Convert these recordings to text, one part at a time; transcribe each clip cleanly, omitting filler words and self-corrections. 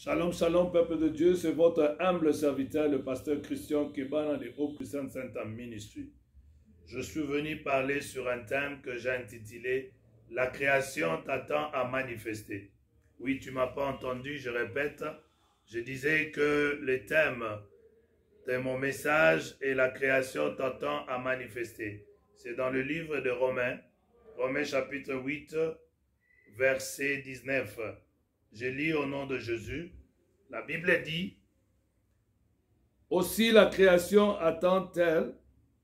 Shalom, shalom, peuple de Dieu, c'est votre humble serviteur, le pasteur Christian Kebana de Hope Christian Center Ministry. Je suis venu parler sur un thème que j'ai intitulé « La création t'attend à manifester ». Oui, tu ne m'as pas entendu, je répète, je disais que le thème de mon message est « La création t'attend à manifester ». C'est dans le livre de Romains, Romains chapitre 8, verset 19. Je lis au nom de Jésus. La Bible dit, « Aussi la création attend-elle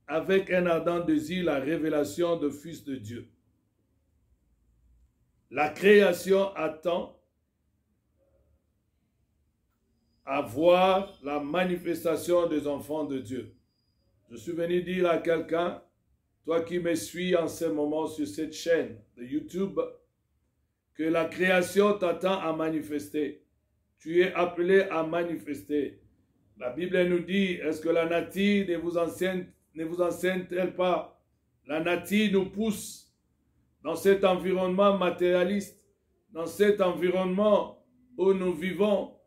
avec un ardent désir la révélation du Fils de Dieu. » La création attend à voir la manifestation des enfants de Dieu. Je suis venu dire à quelqu'un, toi qui me suis en ce moment sur cette chaîne de YouTube, que la création t'attend à manifester. Tu es appelé à manifester. La Bible nous dit, est-ce que la nature ne vous enseigne-t-elle pas? La nature nous pousse dans cet environnement matérialiste, dans cet environnement où nous vivons.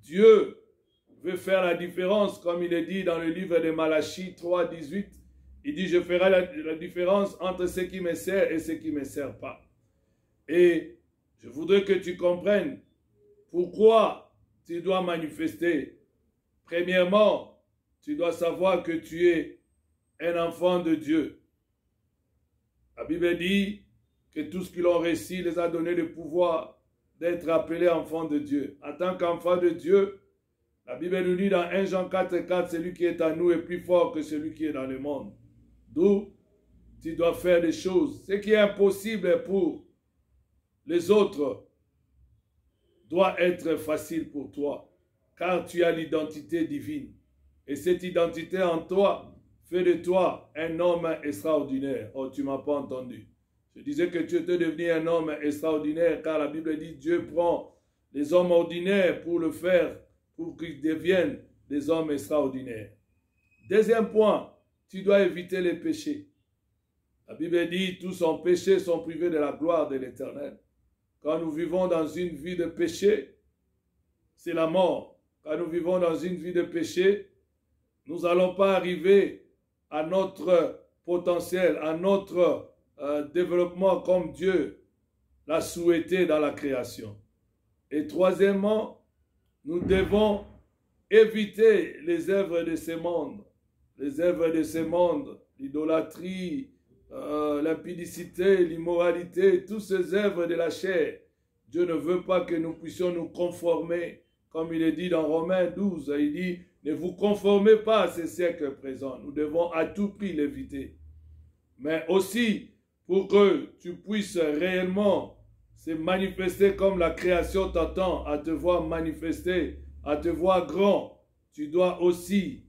Dieu veut faire la différence, comme il est dit dans le livre de Malachie 3, 18. Il dit, je ferai la différence entre ce qui me sert et ce qui ne me sert pas. Et je voudrais que tu comprennes pourquoi tu dois manifester. Premièrement, tu dois savoir que tu es un enfant de Dieu. La Bible dit que tout ce qu'ils ont réussi les a donné le pouvoir d'être appelés enfants de Dieu. En tant qu'enfant de Dieu, la Bible nous dit dans 1 Jean 4, 4, celui qui est en nous est plus fort que celui qui est dans le monde. D'où tu dois faire des choses. Ce qui est impossible pour les autres doit être facile pour toi, car tu as l'identité divine. Et cette identité en toi fait de toi un homme extraordinaire. Oh, tu ne m'as pas entendu. Je disais que tu étais devenu un homme extraordinaire, car la Bible dit Dieu prend les hommes ordinaires pour le faire, pour qu'ils deviennent des hommes extraordinaires. Deuxième point, tu dois éviter les péchés. La Bible dit tous sans péché sont privés de la gloire de l'Éternel. Quand nous vivons dans une vie de péché, c'est la mort. Quand nous vivons dans une vie de péché, nous n'allons pas arriver à notre potentiel, à notre développement comme Dieu l'a souhaité dans la création. Et troisièmement, nous devons éviter les œuvres de ce monde. Les œuvres de ce monde, l'idolâtrie, l'impudicité, l'immoralité, toutes ces œuvres de la chair. Dieu ne veut pas que nous puissions nous conformer, comme il est dit dans Romains 12, il dit, ne vous conformez pas à ce siècle présent. Nous devons à tout prix l'éviter. Mais aussi, pour que tu puisses réellement se manifester comme la création t'attend, à te voir manifester, à te voir grand, tu dois aussi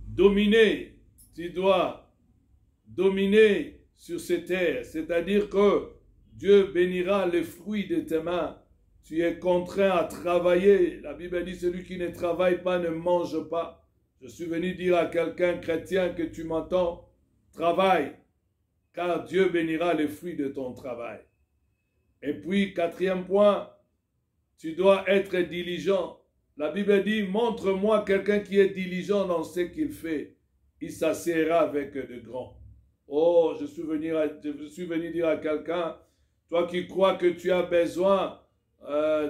dominer, tu dois dominer sur cette terre, c'est-à-dire que Dieu bénira les fruits de tes mains. Tu es contraint à travailler. La Bible dit, celui qui ne travaille pas ne mange pas. Je suis venu dire à quelqu'un chrétien que tu m'entends, travaille, car Dieu bénira les fruits de ton travail. Et puis, quatrième point, tu dois être diligent. La Bible dit, montre-moi quelqu'un qui est diligent dans ce qu'il fait. Il s'assiera avec de grands. Oh, je suis venu dire à quelqu'un, toi qui crois que tu as besoin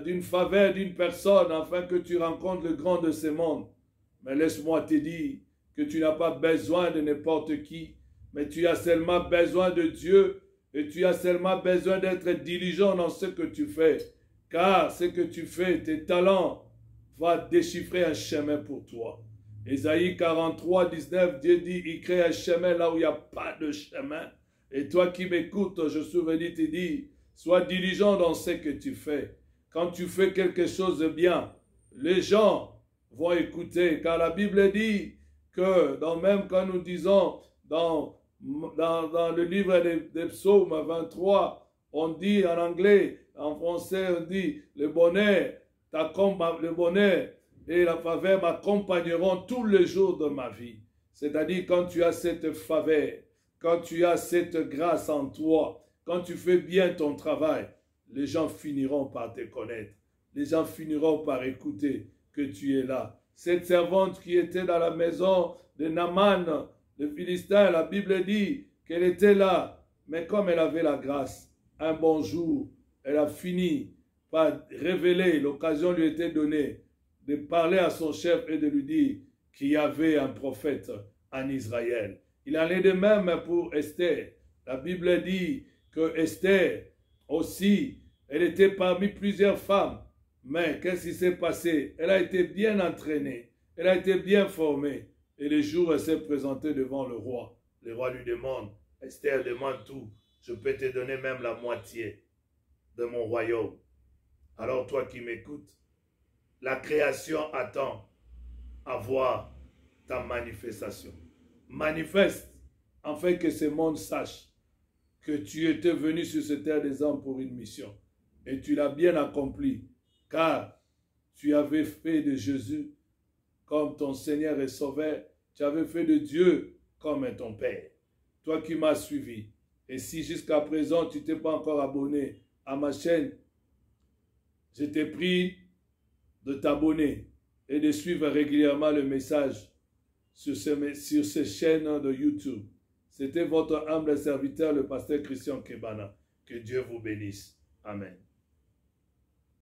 d'une faveur d'une personne afin que tu rencontres le grand de ce monde. Mais laisse-moi te dire que tu n'as pas besoin de n'importe qui, mais tu as seulement besoin de Dieu et tu as seulement besoin d'être diligent dans ce que tu fais. Car ce que tu fais, tes talents, va déchiffrer un chemin pour toi. Ésaïe 43, 19, Dieu dit, il crée un chemin là où il n'y a pas de chemin. Et toi qui m'écoutes, je suis venu te dire, sois diligent dans ce que tu fais. Quand tu fais quelque chose de bien, les gens vont écouter. Car la Bible dit que, même quand nous disons dans le livre des psaumes 23, on dit en anglais, en français, on dit, le bonheur et la faveur m'accompagneront tous les jours de ma vie. C'est-à-dire quand tu as cette faveur, quand tu as cette grâce en toi, quand tu fais bien ton travail, les gens finiront par te connaître. les gens finiront par écouter que tu es là. Cette servante qui était dans la maison de Naaman, le Philistin, la Bible dit qu'elle était là, mais comme elle avait la grâce, un bon jour, elle a fini par révéler, l'occasion lui était donnée de parler à son chef et de lui dire qu'il y avait un prophète en Israël. Il en est de même pour Esther. La Bible dit que Esther aussi, elle était parmi plusieurs femmes. Mais qu'est-ce qui s'est passé? Elle a été bien entraînée, elle a été bien formée. Et le jour où elle s'est présentée devant le roi lui demande, Esther demande tout, je peux te donner même la moitié de mon royaume. Alors toi qui m'écoutes, la création attend à voir ta manifestation. Manifeste, afin que ce monde sache que tu étais venu sur cette terre des hommes pour une mission. Et tu l'as bien accompli, car tu avais fait de Jésus comme ton Seigneur et Sauveur. Tu avais fait de Dieu comme ton Père. Toi qui m'as suivi. Et si jusqu'à présent tu t'es pas encore abonné à ma chaîne, je t'ai pris de t'abonner et de suivre régulièrement le message sur ces chaînes de YouTube. C'était votre humble serviteur, le pasteur Christian Kebana. Que Dieu vous bénisse. Amen.